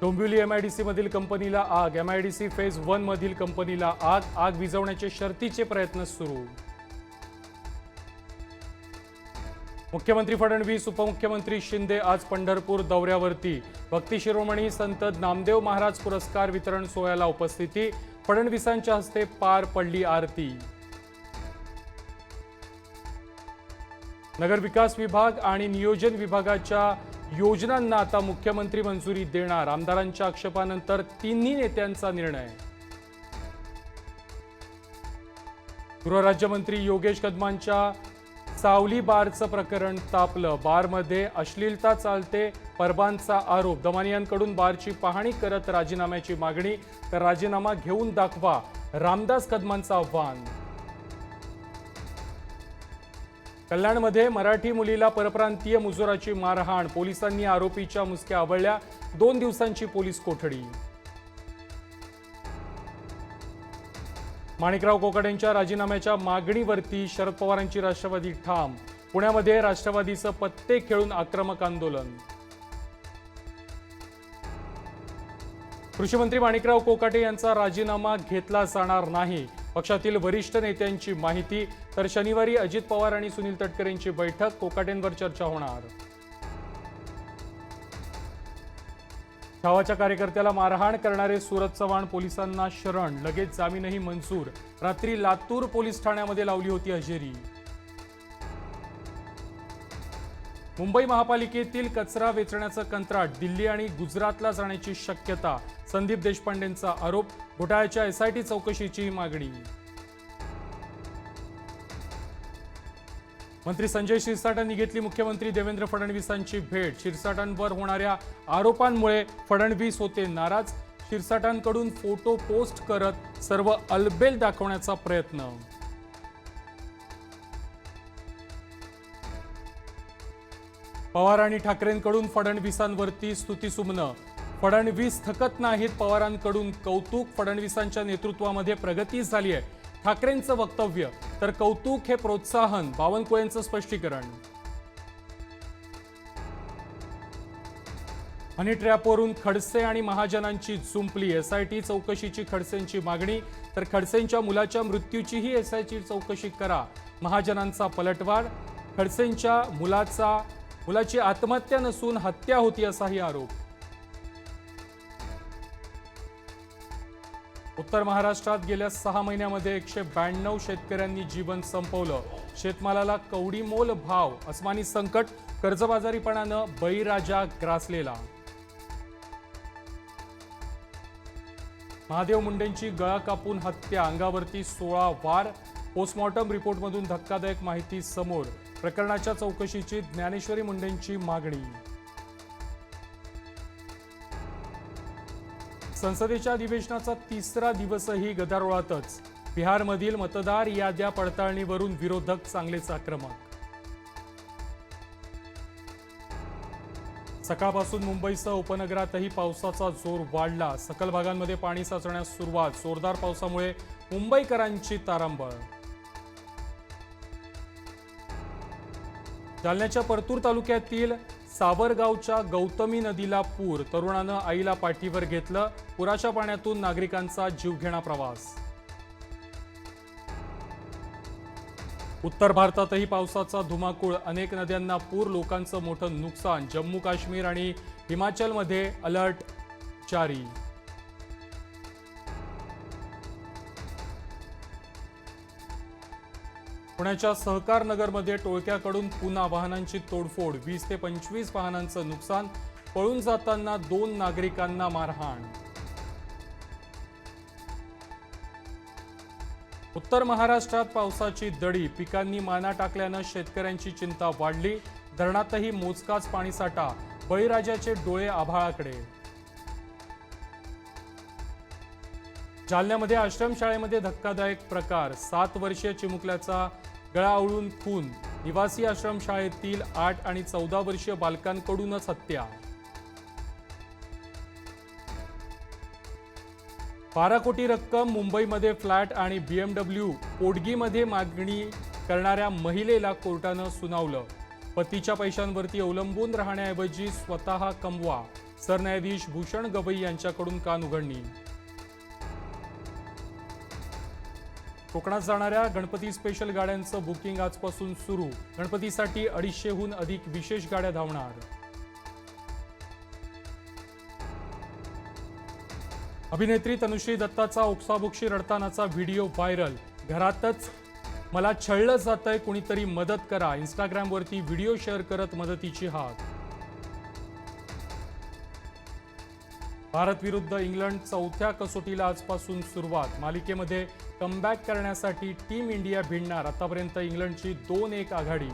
Dombivli MIDC मधील कंपनीला आग। एमआयडीसी फेज 1 मधील कंपनीला आग विझवण्याचे शर्थीचे प्रयत्न सुरू। मुख्यमंत्री फडणवीस, उपमुख्यमंत्री शिंदे आज पंढरपूर दौऱ्यावरती। भक्ती शिरोमणी संत नामदेव महाराज पुरस्कार वितरण सोहळ्याला उपस्थिती। फडणवीसांच्या हस्ते पार पडली आरती। नगर विकास विभाग आणि नियोजन विभागाच्या योजनांना आता मुख्यमंत्री मंजुरी देणार। आमदारांच्या आक्षेपानंतर तिन्ही नेत्यांचा निर्णय। गृहराज्यमंत्री योगेश कदमांच्या सावली बारचं प्रकरण तापलं। बारमध्ये अश्लीलता चालते, परबांचा आरोप। दमानियांकडून बारची पाहणी करत राजीनाम्याची मागणी, तर राजीनामा घेऊन दाखवा, रामदास कदमांचं आव्हान। कल्याणमध्ये मराठी मुलीला परप्रांतीय मुजोराची मारहाण। पोलिसांनी आरोपीच्या मुसक्या आवळल्या। 2 दिवसांची पोलीस कोठडी। माणिकराव कोकाटेंच्या राजीनाम्याच्या मागणीवरती शरद पवारांची राष्ट्रवादी ठाम। पुण्यामध्ये राष्ट्रवादीचं पत्ते खेळून आक्रमक आंदोलन। कृषी मंत्री माणिकराव कोकाटे यांचा राजीनामा घेतला जाणार नाही, पक्षातील वरिष्ठ नेत्यांची माहिती। तर शनिवारी अजित पवार आणि सुनील तटकरेंची बैठक, कोकाटेंवर चर्चा होणार। छावाच्या कार्यकर्त्याला मारहाण करणारे सूरज चव्हाण पोलिसांना शरण, लगेच जामीनही मंजूर। रात्री लातूर पोलीस ठाण्यामध्ये लावली होती हजेरी। मुंबई महापालिकेतील कचरा वेचण्याचं कंत्राट दिल्ली आणि गुजरातला जाण्याची शक्यता। संदीप देशपांडेंचा आरोप। घोटाळ्याच्या एसआयटी चौकशीची मागणी। मंत्री संजय शिरसाटांनी घेतली मुख्यमंत्री देवेंद्र फडणवीसांची भेट। शिरसाटांवर होणाऱ्या आरोपांमुळे फडणवीस होते नाराज। शिरसाटांकडून फोटो पोस्ट करत सर्व अलबेल दाखवण्याचा प्रयत्न। पवार आणि ठाकरेंकडून फडणवीसांवरती स्तुतिसुमनं। फडणवीस थकत नाहीत, पवारांकडून कौतुक। फडणवीसांच्या नेतृत्वामध्ये प्रगती झाली आहे, ठाकरेंचं वक्तव्य। तर कौतुक हे प्रोत्साहन, बावनकुळेंचं स्पष्टीकरण। हनी ट्रॅपवरून खडसे आणि महाजनांची जुंपली। एसआयटी चौकशीची खडसेंची मागणी, तर खडसेंच्या मुलाच्या मृत्यूचीही एसआयटी चौकशी करा। महाजनांचा पलटवार। खडसेंच्या मुलाची आत्महत्या नसून हत्या होती असाही आरोप। उत्तर महाराष्ट्रात गेल्या 6 महिन्यामध्ये 192 शेतकऱ्यांनी जीवन संपवलं। शेतमालाला कवडीमोल भाव, अस्मानी संकट, कर्जबाजारीपणानं बळीराजा ग्रासलेला। महादेव मुंडेंची गळा कापून हत्या, अंगावरती 16 वार। पोस्टमॉर्टम रिपोर्टमधून धक्कादायक माहिती समोर। प्रकरणाच्या चौकशीची ज्ञानेश्वरी मुंडेंची मागणी। संसदेच्या अधिवेशनाचा 3रा दिवसही गदारोळातच। बिहारमधील मतदार याद्या पडताळणीवरून विरोधक चांगलेच आक्रमक। सकाळपासून मुंबईसह उपनगरातही पावसाचा जोर वाढला। सखल भागांमध्ये पाणी साचण्यास सुरुवात। जोरदार पावसामुळे मुंबईकरांची तारांबळ। जालन्याच्या परतूर तालुक्यातील सावरगावच्या गौतमी नदीला पूर। तरुणानं आईला पाठीवर घेतलं। पुराच्या पाण्यातून नागरिकांचा जीवघेणा प्रवास। उत्तर भारतातही पावसाचा धुमाकूळ। अनेक नद्यांना पूर, लोकांचं मोठं नुकसान। जम्मू काश्मीर आणि हिमाचलमध्ये अलर्ट जारी। पुण्याच्या सहकार नगरमध्ये टोळक्याकडून पुन्हा वाहनांची तोडफोड। 20 ते 25 वाहनांचं नुकसान। पळून जाताना 2 नागरिकांना मारहाण। उत्तर महाराष्ट्रात पावसाची दडी। पिकांनी माना टाकल्यानं शेतकऱ्यांची चिंता वाढली। धरणातही मोजकाच पाणीसाठा। बळीराजाचे डोळे आभाळाकडे। जालन्यामध्ये आश्रमशाळेमध्ये धक्कादायक प्रकार। 7 वर्षीय चिमुकल्याचा गळा आवळून खून। निवासी आश्रमशाळेतील 8 आणि 14 वर्षीय बालकांकडूनच हत्या। 12 कोटी रक्कम मुंबईमध्ये फ्लॅट आणि BMW पोटगीमध्ये मागणी करणाऱ्या महिलेला कोर्टानं सुनावलं। पतीच्या पैशांवरती अवलंबून राहण्याऐवजी स्वतः कमवा. सरन्यायाधीश भूषण गवई यांच्याकडून कानउघडणी. कोकणात जाणाऱ्या गणपती स्पेशल गाड्यांचं बुकिंग आजपासून सुरू. गणपतीसाठी 250हून अधिक विशेष गाड्या धावणार. अभिनेत्री तनुश्री दत्ताचा ओक्साबोक्शी रडतानाचा व्हिडिओ व्हायरल. घरातच मला छळलं जातंय, कुणीतरी मदत करा. इंस्टाग्रामवरती व्हिडिओ शेअर करत मदतीची हाक. भारत विरुद्ध इंग्लंड चौथ्या कसोटीला आजपासून सुरुवात. मालिकेमध्ये कमबॅक करण्यासाठी टीम इंडिया भिडणार. आतापर्यंत इंग्लंडची 2-1 आघाडी.